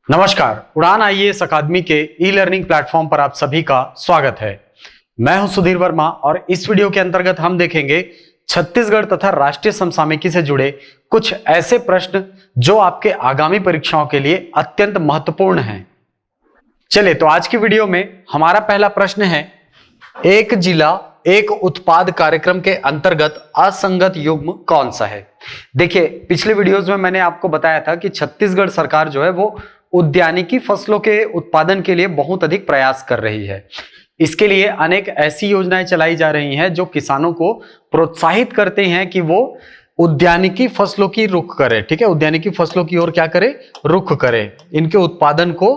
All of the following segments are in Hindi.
नमस्कार, उड़ान आईएएस अकादमी के ई लर्निंग प्लेटफॉर्म पर आप सभी का स्वागत है। मैं हूं सुधीर वर्मा और इस वीडियो के अंतर्गत हम देखेंगे छत्तीसगढ़ तथा राष्ट्रीय समसामयिकी से जुड़े कुछ ऐसे प्रश्न जो आपके आगामी परीक्षाओं के लिए अत्यंत महत्वपूर्ण हैं। चलिए, तो आज की वीडियो में हमारा पहला प्रश्न है, एक जिला एक उत्पाद कार्यक्रम के अंतर्गत असंगत युग्म कौन सा है? देखिए, पिछले वीडियोस में मैंने आपको बताया था कि छत्तीसगढ़ सरकार जो है वो उद्यानिकी फसलों के उत्पादन के लिए बहुत अधिक प्रयास कर रही है। इसके लिए अनेक ऐसी योजनाएं चलाई जा रही हैं जो किसानों को प्रोत्साहित करते हैं कि वो उद्यानिकी फसलों की रुख करें। ठीक है, उद्यानिकी फसलों की ओर क्या करें? रुख करें। इनके उत्पादन को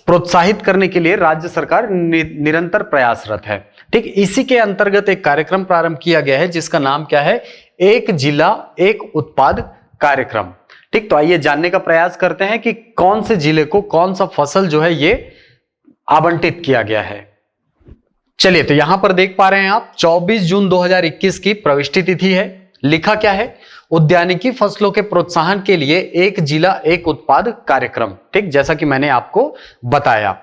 प्रोत्साहित करने के लिए राज्य सरकार निरंतर प्रयासरत है। ठीक, इसी के अंतर्गत एक कार्यक्रम प्रारंभ किया गया है जिसका नाम क्या है? एक जिला एक उत्पाद कार्यक्रम। ठीक, तो आइए जानने का प्रयास करते हैं कि कौन से जिले को कौन सा फसल जो है ये आवंटित किया गया है। चलिए, तो यहां पर देख पा रहे हैं आप 24 जून 2021 की प्रविष्टि तिथि है। लिखा क्या है? उद्यानिकी फसलों के प्रोत्साहन के लिए एक जिला एक उत्पाद कार्यक्रम। ठीक, जैसा कि मैंने आपको बताया,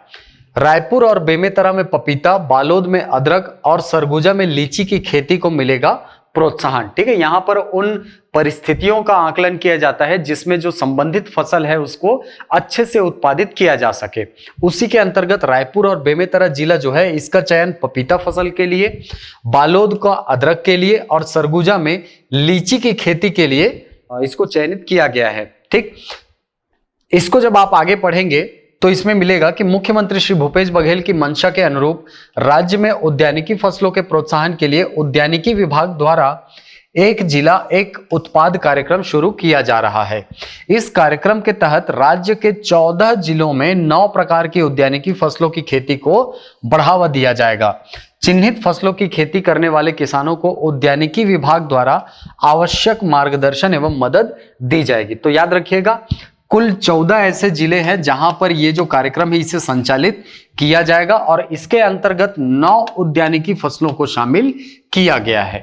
रायपुर और बेमेतरा में पपीता, बालोद में अदरक और सरगुजा में लीची की खेती को मिलेगा प्रोत्साहन। ठीक है, यहां पर उन परिस्थितियों का आकलन किया जाता है जिसमें जो संबंधित फसल है उसको अच्छे से उत्पादित किया जा सके। उसी के अंतर्गत रायपुर और बेमेतरा जिला जो है इसका चयन पपीता फसल के लिए, बालोद का अदरक के लिए और सरगुजा में लीची की खेती के लिए इसको चयनित किया गया है। ठीक, इसको जब आप आगे पढ़ेंगे तो इसमें मिलेगा कि मुख्यमंत्री श्री भूपेश बघेल की मंशा के अनुरूप राज्य में उद्यानिकी फसलों के प्रोत्साहन के लिए उद्यानिकी विभाग द्वारा एक जिला एक उत्पाद कार्यक्रम शुरू किया जा रहा है। इस कार्यक्रम के तहत राज्य के 14 जिलों में 9 प्रकार की उद्यानिकी फसलों की खेती को बढ़ावा दिया जाएगा। चिन्हित फसलों की खेती करने वाले किसानों को उद्यानिकी विभाग द्वारा आवश्यक मार्गदर्शन एवं मदद दी जाएगी। तो याद रखिएगा, कुल 14 ऐसे जिले हैं जहां पर ये जो कार्यक्रम है इसे संचालित किया जाएगा और इसके अंतर्गत 9 उद्यानिकी फसलों को शामिल किया गया है।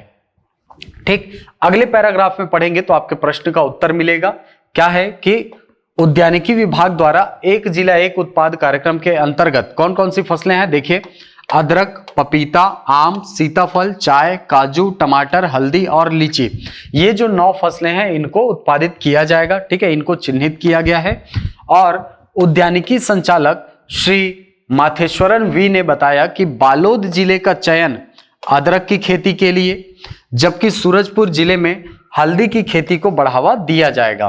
ठीक, अगले पैराग्राफ में पढ़ेंगे तो आपके प्रश्न का उत्तर मिलेगा। क्या है कि उद्यानिकी विभाग द्वारा एक जिला एक उत्पाद कार्यक्रम के अंतर्गत कौन कौन सी फसलें हैं? देखिए, अदरक, पपीता, आम, सीताफल, चाय, काजू, टमाटर, हल्दी और लीची, ये जो 9 फसलें हैं इनको उत्पादित किया जाएगा। ठीक है, इनको चिन्हित किया गया है और उद्यानिकी संचालक श्री माथेश्वरन वी ने बताया कि बालोद जिले का चयन अदरक की खेती के लिए, जबकि सूरजपुर जिले में हल्दी की खेती को बढ़ावा दिया जाएगा।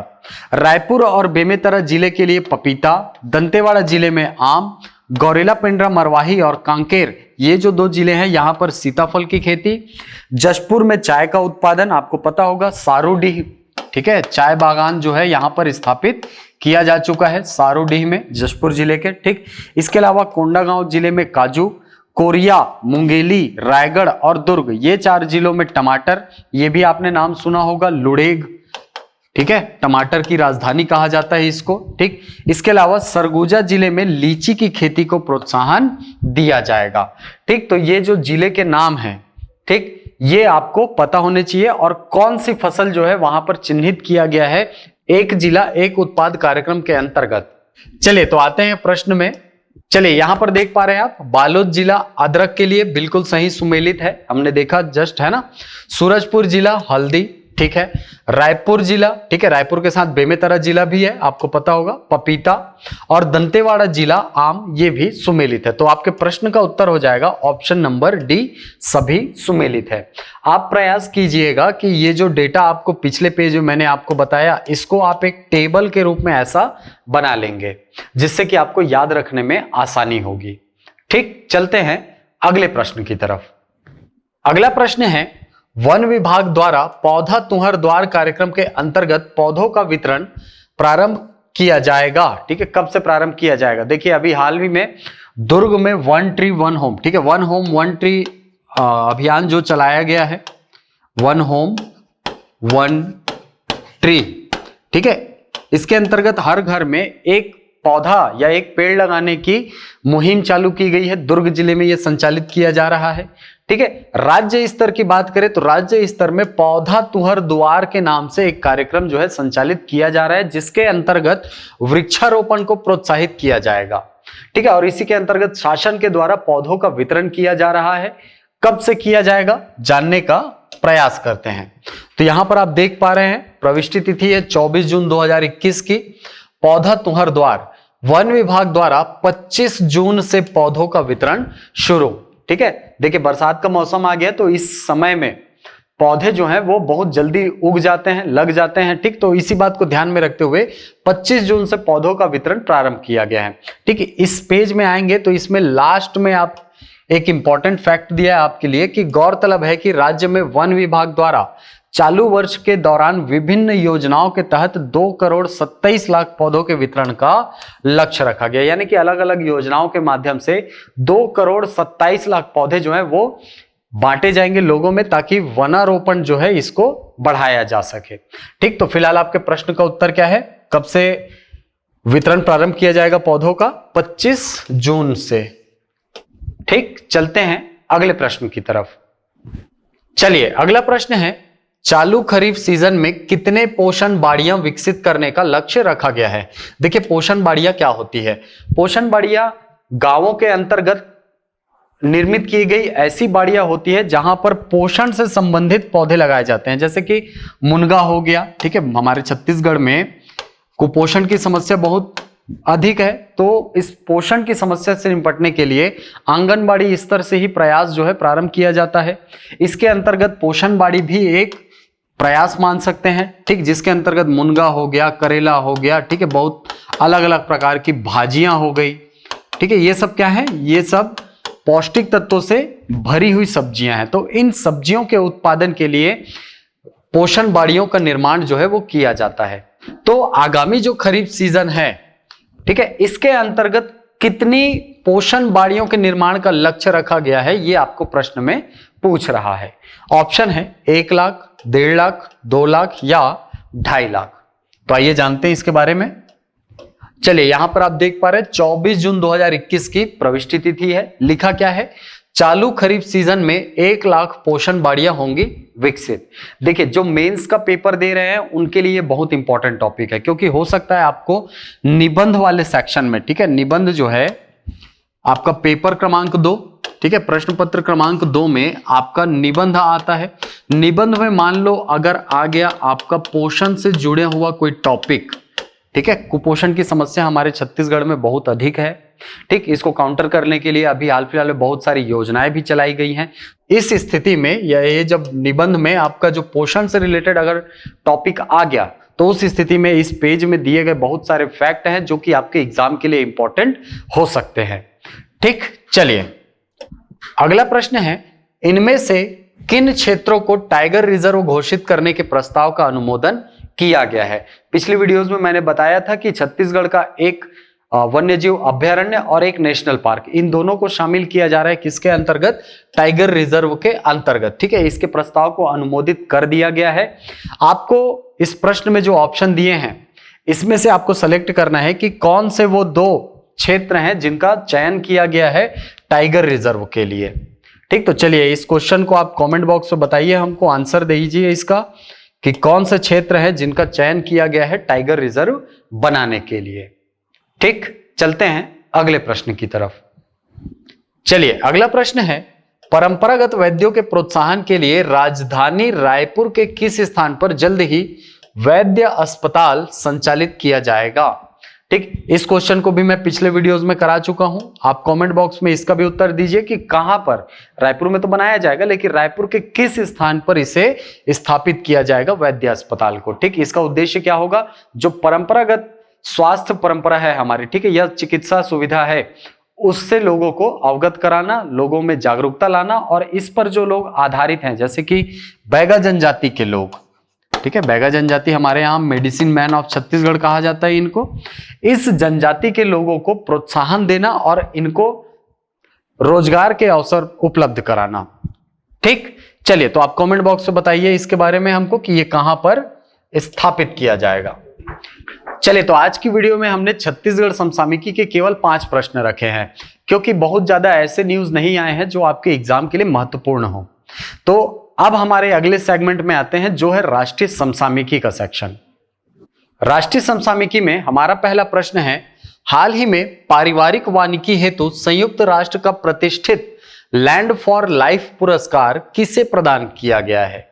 रायपुर और बेमेतरा जिले के लिए पपीता, दंतेवाड़ा जिले में आम, गौरेला पेंड्रा, मरवाही और कांकेर, ये जो 2 जिले हैं यहां पर सीताफल की खेती। जशपुर में चाय का उत्पादन, आपको पता होगा सारूडीह, ठीक है, चाय बागान जो है यहां पर स्थापित किया जा चुका है सारूडीह में, जशपुर जिले के। ठीक, इसके अलावा कोंडागांव जिले में काजू, कोरिया, मुंगेली, रायगढ़ और दुर्ग, ये 4 जिलों में टमाटर, ये भी आपने नाम सुना होगा, लुड़ेग, ठीक है, टमाटर की राजधानी कहा जाता है इसको। ठीक, इसके अलावा सरगुजा जिले में लीची की खेती को प्रोत्साहन दिया जाएगा। ठीक, तो ये जो जिले के नाम हैं, ठीक, ये आपको पता होने चाहिए और कौन सी फसल जो है वहां पर चिन्हित किया गया है एक जिला एक उत्पाद कार्यक्रम के अंतर्गत। चलिए, तो आते हैं प्रश्न में। चलिए, यहां पर देख पा रहे हैं आप, बालोद जिला अदरक के लिए बिल्कुल सही सुमेलित है, हमने देखा जस्ट, है ना। सूरजपुर जिला हल्दी, ठीक है। रायपुर जिला, ठीक है, रायपुर के साथ बेमेतरा जिला भी है, आपको पता होगा, पपीता, और दंतेवाड़ा जिला आम, ये भी सुमेलित है। तो आपके प्रश्न का उत्तर हो जाएगा ऑप्शन नंबर डी, सभी सुमेलित है। आप प्रयास कीजिएगा कि ये जो डेटा आपको पिछले पेज में मैंने आपको बताया, इसको आप एक टेबल के रूप में ऐसा बना लेंगे जिससे कि आपको याद रखने में आसानी होगी। ठीक, चलते हैं अगले प्रश्न की तरफ। अगला प्रश्न है, वन विभाग द्वारा पौधा तुहर द्वार कार्यक्रम के अंतर्गत पौधों का वितरण प्रारंभ किया जाएगा। ठीक है, कब से प्रारंभ किया जाएगा? देखिए, अभी हाल ही में दुर्ग में 1 ट्री 1 होम, ठीक है, 1 होम 1 ट्री अभियान जो चलाया गया है, 1 होम 1 ट्री, ठीक है, इसके अंतर्गत हर घर में एक पौधा या एक पेड़ लगाने की मुहिम चालू की गई है। दुर्ग जिले में यह संचालित किया जा रहा है। ठीक है। राज्य स्तर की बात करें तो राज्य स्तर में पौधा तुहर द्वार के नाम से एक कार्यक्रम जो है संचालित किया जा रहा है, जिसके अंतर्गत वृक्षारोपण को प्रोत्साहित किया जाएगा। ठीक है, और इसी के अंतर्गत शासन के द्वारा पौधों का वितरण किया जा रहा है। कब से किया जाएगा जानने का प्रयास करते हैं। तो यहां पर आप देख पा रहे हैं प्रविष्टि तिथि है 24 जून 2021 की। पौधा तुहर द्वार वन विभाग द्वारा 25 जून से पौधों का वितरण शुरू। ठीक है, देखिए बरसात का मौसम आ गया तो इस समय में पौधे जो हैं वो बहुत जल्दी उग जाते हैं, लग जाते हैं। ठीक, तो इसी बात को ध्यान में रखते हुए 25 जून से पौधों का वितरण प्रारंभ किया गया है। ठीक है, इस पेज में आएंगे तो इसमें लास्ट में आप एक इंपॉर्टेंट फैक्ट दिया है आपके लिए कि गौरतलब है कि राज्य में वन विभाग द्वारा चालू वर्ष के दौरान विभिन्न योजनाओं के तहत 2,27,00,000 पौधों के वितरण का लक्ष्य रखा गया। यानी कि अलग अलग योजनाओं के माध्यम से 2,27,00,000 पौधे जो है वो बांटे जाएंगे लोगों में, ताकि वनारोपण जो है इसको बढ़ाया जा सके। ठीक, तो फिलहाल आपके प्रश्न का उत्तर क्या है, कब से वितरण प्रारंभ किया जाएगा पौधों का? 25 जून से। ठीक, चलते हैं अगले प्रश्न की तरफ। चलिए अगला प्रश्न है, चालू खरीफ सीजन में कितने पोषण बाड़ियां विकसित करने का लक्ष्य रखा गया है? देखिए पोषण बाड़ियां क्या होती है? पोषण बाड़ियां गांवों के अंतर्गत निर्मित की गई ऐसी बाड़ियां होती है जहां पर पोषण से संबंधित पौधे लगाए जाते हैं, जैसे कि मुनगा हो गया। ठीक है, हमारे छत्तीसगढ़ में कुपोषण की समस्या बहुत अधिक है, तो इस पोषण की समस्या से निपटने के लिए आंगनबाड़ी स्तर से ही प्रयास जो है प्रारंभ किया जाता है। इसके अंतर्गत पोषण बाड़ी भी एक प्रयास मान सकते हैं। ठीक, जिसके अंतर्गत मुनगा हो गया, करेला हो गया। ठीक है, बहुत अलग अलग प्रकार की भाजियां हो गई। ठीक है, ये सब क्या है? ये सब पौष्टिक तत्वों से भरी हुई सब्जियां हैं। तो इन सब्जियों के उत्पादन के लिए पोषण बाड़ियों का निर्माण जो है वो किया जाता है। तो आगामी जो खरीफ सीजन है, ठीक है, इसके अंतर्गत कितनी पोषण बाड़ियों के निर्माण का लक्ष्य रखा गया है, ये आपको प्रश्न में पूछ रहा है। ऑप्शन है 1 लाख, 1.5 लाख, 2 लाख या 2.5 लाख। तो आइए जानते हैं इसके बारे में। चलिए यहां पर आप देख पा रहे हैं 24 जून 2021 की प्रविष्टि तिथि है। लिखा क्या है? चालू खरीफ सीजन में 1 लाख पोषण बाड़ियां होंगी विकसित। देखिए जो मेंस का पेपर दे रहे हैं उनके लिए बहुत इंपॉर्टेंट टॉपिक है, क्योंकि हो सकता है आपको निबंध वाले सेक्शन में, ठीक है, निबंध जो है आपका पेपर क्रमांक 2, ठीक है, प्रश्न पत्र क्रमांक 2 में आपका निबंध आता है। निबंध में मान लो अगर आ गया आपका पोषण से जुड़े हुआ कोई टॉपिक, ठीक है, कुपोषण की समस्या हमारे छत्तीसगढ़ में बहुत अधिक है। ठीक, इसको काउंटर करने के लिए अभी हाल फिलहाल में बहुत सारी योजनाएं भी चलाई गई हैं। इस स्थिति में ये जब निबंध में आपका जो पोषण से रिलेटेड अगर टॉपिक आ गया तो उस स्थिति में इस पेज में दिए गए बहुत सारे फैक्ट हैं जो कि आपके एग्जाम के लिए इंपॉर्टेंट हो सकते हैं। ठीक, चलिए अगला प्रश्न है, इनमें से किन क्षेत्रों को टाइगर रिजर्व घोषित करने के प्रस्ताव का अनुमोदन किया गया है? पिछली वीडियोस में मैंने बताया था कि छत्तीसगढ़ का एक वन्यजीव अभयारण्य और एक नेशनल पार्क, इन दोनों को शामिल किया जा रहा है किसके अंतर्गत? टाइगर रिजर्व के अंतर्गत। ठीक है, इसके प्रस्ताव को अनुमोदित कर दिया गया है। आपको इस प्रश्न में जो ऑप्शन दिए हैं इसमें से आपको सेलेक्ट करना है कि कौन से वो 2 क्षेत्र हैं जिनका चयन किया गया है टाइगर रिजर्व के लिए। ठीक, तो चलिए इस क्वेश्चन को आप कमेंट बॉक्स में बताइए, हमको आंसर दीजिए इसका कि कौन से क्षेत्र है जिनका चयन किया गया है टाइगर रिजर्व बनाने के लिए। ठीक, चलते हैं अगले प्रश्न की तरफ। चलिए अगला प्रश्न है, परंपरागत वैद्यों के प्रोत्साहन के लिए राजधानी रायपुर के किस स्थान पर जल्द ही वैद्य अस्पताल संचालित किया जाएगा? ठीक, इस क्वेश्चन को भी मैं पिछले वीडियोस में करा चुका हूं। आप कमेंट बॉक्स में इसका भी उत्तर दीजिए कि कहां पर, रायपुर में तो बनाया जाएगा लेकिन रायपुर के किस स्थान पर इसे स्थापित किया जाएगा वैद्य अस्पताल को। ठीक, इसका उद्देश्य क्या होगा? जो परंपरागत स्वास्थ्य परंपरा है हमारी, ठीक है, यह चिकित्सा सुविधा है, उससे लोगों को अवगत कराना, लोगों में जागरूकता लाना, और इस पर जो लोग आधारित हैं जैसे कि बैगा जनजाति के लोग, ठीक है, बैगा जनजाति हमारे यहाँ मेडिसिन मैन ऑफ छत्तीसगढ़ कहा जाता है इनको। इस जनजाति के लोगों को प्रोत्साहन देना और इनको रोजगार के अवसर उपलब्ध कराना। ठीक, चलिए तो आप कमेंट बॉक्स में बताइए इसके बारे में हमको कि ये कहां पर स्थापित किया जाएगा। चलिए तो आज की वीडियो में हमने छत्तीसगढ़ समसामयिकी के केवल 5 प्रश्न रखे हैं। क्योंकि बहुत ज्यादा ऐसे न्यूज नहीं आए हैं जो आपके एग्जाम के लिए महत्वपूर्ण हो। तो अब हमारे अगले सेगमेंट में आते हैं जो है राष्ट्रीय समसामयिकी का सेक्शन। राष्ट्रीय समसामयिकी में हमारा पहला प्रश्न है, हाल ही में पारिवारिक वानिकी हेतु संयुक्त राष्ट्र का प्रतिष्ठित लैंड फॉर लाइफ पुरस्कार किसे प्रदान किया गया है?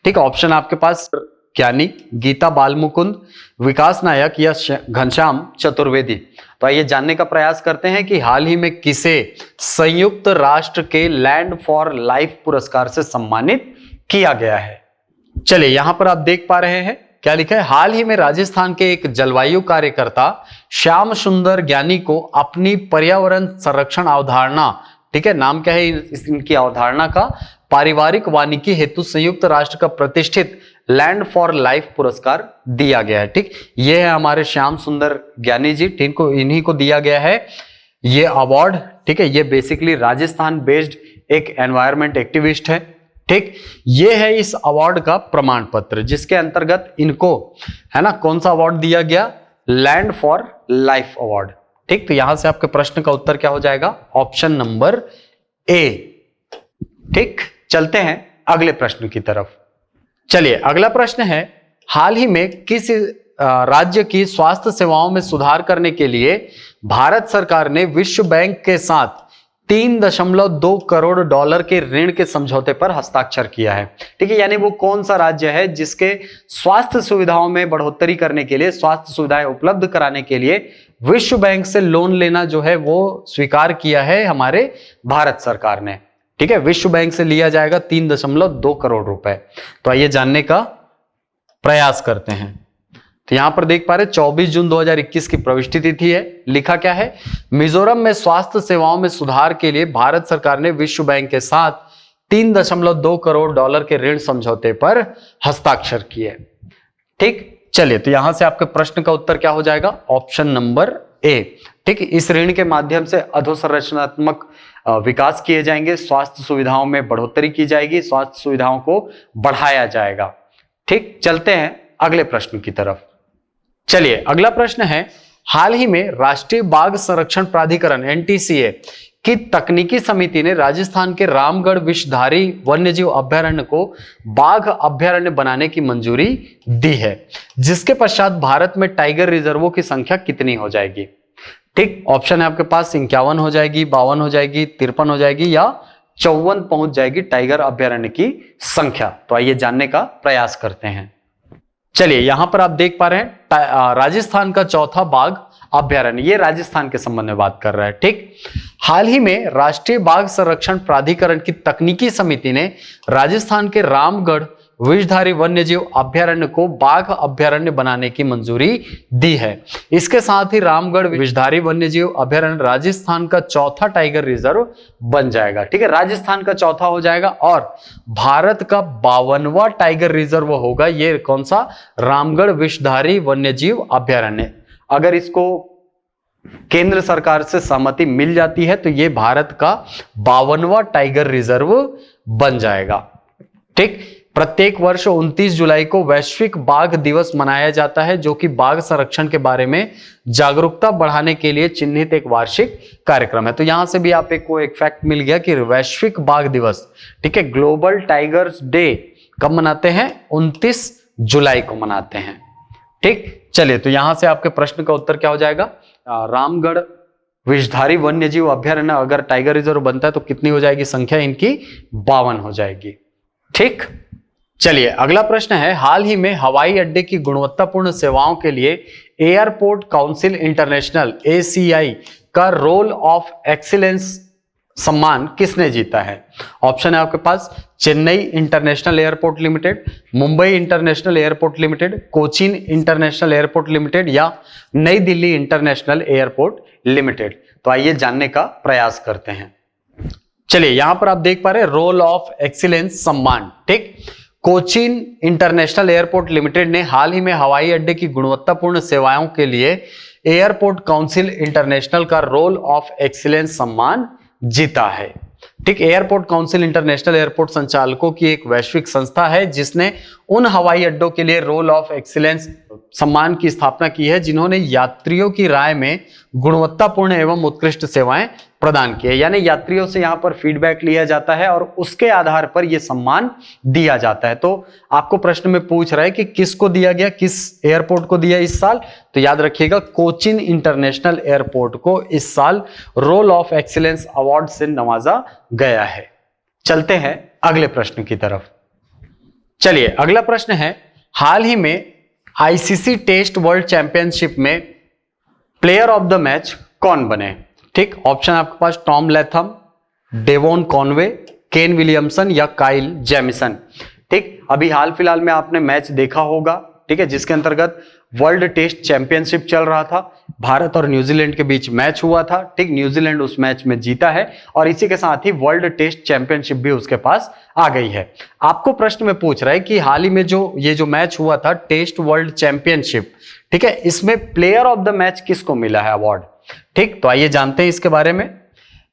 ठीक, ऑप्शन आपके पास ज्ञानी, गीता बालमुकुंद, विकास नायक या घनश्याम चतुर्वेदी। तो आइए जानने का प्रयास करते हैं कि हाल ही में किसे संयुक्त राष्ट्र के लैंड फॉर लाइफ पुरस्कार से सम्मानित किया गया है। चलिए यहां पर आप देख पा रहे हैं क्या लिखा है, हाल ही में राजस्थान के एक जलवायु कार्यकर्ता श्याम सुंदर ज्ञानी को अपनी पर्यावरण संरक्षण अवधारणा, ठीक है, नाम क्या है इनकी अवधारणा का, पारिवारिक वानिकी हेतु संयुक्त राष्ट्र का प्रतिष्ठित लैंड फॉर लाइफ पुरस्कार दिया गया है। ठीक, ये है हमारे श्याम सुंदर ज्ञानी जी, इन्हीं को दिया गया है ये अवार्ड। ठीक है, ये बेसिकली राजस्थान बेस्ड एक एनवायरमेंट एक्टिविस्ट है। ठीक, ये है इस अवार्ड का प्रमाण पत्र जिसके अंतर्गत इनको, है ना, कौन सा अवार्ड दिया गया, लैंड फॉर लाइफ अवार्ड। ठीक, तो यहां से आपके प्रश्न का उत्तर क्या हो जाएगा, ऑप्शन नंबर ए। ठीक, चलते हैं अगले प्रश्न की तरफ। चलिए अगला प्रश्न है, हाल ही में किस राज्य की स्वास्थ्य सेवाओं में सुधार करने के लिए भारत सरकार ने विश्व बैंक के साथ 3.2 करोड़ डॉलर के ऋण के समझौते पर हस्ताक्षर किया है? ठीक है, यानी वो कौन सा राज्य है जिसके स्वास्थ्य सुविधाओं में बढ़ोतरी करने के लिए, स्वास्थ्य सुविधाएं उपलब्ध कराने के लिए विश्व बैंक से लोन लेना जो है वो स्वीकार किया है हमारे भारत सरकार ने। ठीक है, विश्व बैंक से लिया जाएगा 3.2 करोड़ रुपए। तो आइए जानने का प्रयास करते हैं। तो यहां पर देख पा रहे 24 जून 2021 की प्रविष्टि तिथि है। लिखा क्या है, मिजोरम में स्वास्थ्य सेवाओं में सुधार के लिए भारत सरकार ने विश्व बैंक के साथ 3.2 करोड़ डॉलर के ऋण समझौते पर हस्ताक्षर किए। ठीक, चलिए तो यहां से आपके प्रश्न का उत्तर क्या हो जाएगा, ऑप्शन नंबर ए। ठीक, इस ऋण के माध्यम से अधोसंरचनात्मक विकास किए जाएंगे, स्वास्थ्य सुविधाओं में बढ़ोतरी की जाएगी, स्वास्थ्य सुविधाओं को बढ़ाया जाएगा। ठीक, चलते हैं अगले प्रश्न की तरफ। चलिए अगला प्रश्न है, हाल ही में राष्ट्रीय बाघ संरक्षण प्राधिकरण NTCA की तकनीकी समिति ने राजस्थान के रामगढ़ विषधारी वन्यजीव अभयारण्य को बाघ अभयारण्य बनाने की मंजूरी दी है, जिसके पश्चात भारत में टाइगर रिजर्वों की संख्या कितनी हो जाएगी? ठीक, ऑप्शन है आपके पास 51 हो जाएगी, 52 हो जाएगी, 53 हो जाएगी या 54 पहुंच जाएगी टाइगर अभयारण्य की संख्या। तो आइए जानने का प्रयास करते हैं। चलिए यहां पर आप देख पा रहे हैं राजस्थान का चौथा बाघ अभयारण्य, ये राजस्थान के संबंध में बात कर रहा है। ठीक, हाल ही में राष्ट्रीय बाघ संरक्षण प्राधिकरण की तकनीकी समिति ने राजस्थान के रामगढ़ विषधारी वन्यजीव अभयारण्य को बाघ अभयारण्य बनाने की मंजूरी दी है। इसके साथ ही रामगढ़ विषधारी वन्यजीव अभयारण्य राजस्थान का चौथा टाइगर रिजर्व बन जाएगा। ठीक है, राजस्थान का चौथा हो जाएगा और भारत का 52वां टाइगर रिजर्व होगा। ये कौन सा, रामगढ़ विषधारी वन्यजीव अभयारण्य। अगर इसको केंद्र सरकार से सहमति मिल जाती है तो ये भारत का 52वां टाइगर रिजर्व बन जाएगा। ठीक, प्रत्येक वर्ष 29 जुलाई को वैश्विक बाघ दिवस मनाया जाता है, जो कि बाघ संरक्षण के बारे में जागरूकता बढ़ाने के लिए चिन्हित एक वार्षिक कार्यक्रम है। तो यहां से भी आप एक फैक्ट मिल गया कि वैश्विक बाघ दिवस, ठीक है, ग्लोबल टाइगर्स डे कब मनाते हैं, 29 जुलाई को मनाते हैं। ठीक, चलिए तो यहां से आपके प्रश्न का उत्तर क्या हो जाएगा, रामगढ़ विषधारी वन्यजीव अभयारण्य अगर टाइगर रिजर्व बनता है तो कितनी हो जाएगी संख्या इनकी, 52 हो जाएगी। ठीक, चलिए अगला प्रश्न है, हाल ही में हवाई अड्डे की गुणवत्तापूर्ण सेवाओं के लिए एयरपोर्ट काउंसिल इंटरनेशनल ACI का रोल ऑफ एक्सीलेंस सम्मान किसने जीता है? ऑप्शन है आपके पास, Chennai international airport limited, Mumbai international airport limited, Cochin international airport limited या नई दिल्ली इंटरनेशनल एयरपोर्ट लिमिटेड। तो आइए जानने का प्रयास करते हैं। चलिए यहां पर आप देख पा रहे हैं रोल ऑफ एक्सीलेंस सम्मान। ठीक, कोचीन इंटरनेशनल एयरपोर्ट लिमिटेड ने हाल ही में हवाई अड्डे की गुणवत्तापूर्ण सेवाओं के लिए एयरपोर्ट काउंसिल इंटरनेशनल का रोल ऑफ एक्सीलेंस सम्मान जीता है। ठीक, एयरपोर्ट काउंसिल इंटरनेशनल एयरपोर्ट संचालकों की एक वैश्विक संस्था है जिसने उन हवाई अड्डों के लिए रोल ऑफ एक्सीलेंस सम्मान की स्थापना की है जिन्होंने यात्रियों की राय में गुणवत्तापूर्ण एवं उत्कृष्ट सेवाएं प्रदान किए, यानी यात्रियों से यहां पर फीडबैक लिया जाता है और उसके आधार पर यह सम्मान दिया जाता है। तो आपको प्रश्न में पूछ रहा है कि किसको दिया गया, किस एयरपोर्ट को दिया इस साल, तो याद रखिएगा कोचीन इंटरनेशनल एयरपोर्ट को इस साल रोल ऑफ एक्सीलेंस अवार्ड से नवाजा गया है। चलते हैं अगले प्रश्न की तरफ। चलिए अगला प्रश्न है, हाल ही में आईसीसी टेस्ट वर्ल्ड चैंपियनशिप में प्लेयर ऑफ द मैच कौन बने? ठीक, ऑप्शन आपके पास Tom Latham, Devon Conway, Kane Williamson या काइल जेमिसन। ठीक, अभी हाल फिलहाल में आपने मैच देखा होगा, ठीक है, जिसके अंतर्गत वर्ल्ड टेस्ट चैंपियनशिप चल रहा था, भारत और न्यूजीलैंड के बीच मैच हुआ था। ठीक, न्यूजीलैंड उस मैच में जीता है और इसी के साथ ही वर्ल्ड टेस्ट चैंपियनशिप भी उसके पास आ गई है। आपको प्रश्न में पूछ रहा है कि हाल ही में ये जो मैच हुआ था टेस्ट वर्ल्ड चैंपियनशिप, ठीक है, इसमें प्लेयर ऑफ द मैच किसको मिला है अवार्ड? ठीक, तो आइए जानते हैं इसके बारे में।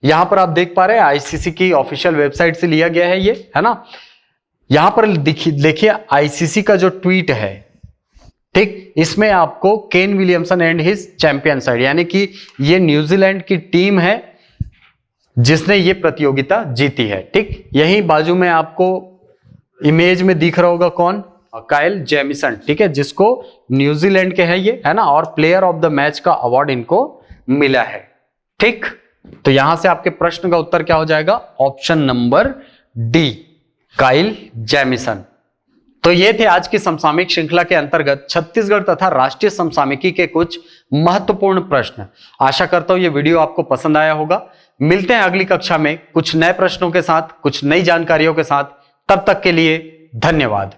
यहां पर आप देख पा रहे हैं आईसीसी की ऑफिशियल वेबसाइट से लिया गया है, ये है ना। यहां पर देखिए आईसीसी का जो ट्वीट है, ठीक, इसमें आपको Kane Williamson and his champion side, यानी कि ये न्यूजीलैंड की टीम है जिसने ये प्रतियोगिता जीती है। ठीक, यही बाजू में आपको इमेज में दिख रहा होगा कौन, काइल जेमिसन, ठीक है, जिसको न्यूजीलैंड के है ये, है ना, और प्लेयर ऑफ द मैच का अवार्ड इनको मिला है। ठीक, तो यहां से आपके प्रश्न का उत्तर क्या हो जाएगा? Option number D, Kyle Jameson. तो ये थे आज की समसामयिक श्रृंखला के अंतर्गत छत्तीसगढ़ तथा राष्ट्रीय समसामयिकी के कुछ महत्वपूर्ण प्रश्न। आशा करता हूं ये वीडियो आपको पसंद आया होगा। मिलते हैं अगली कक्षा में कुछ नए प्रश्नों के साथ, कुछ नई जानकारियों के साथ। तब तक के लिए धन्यवाद।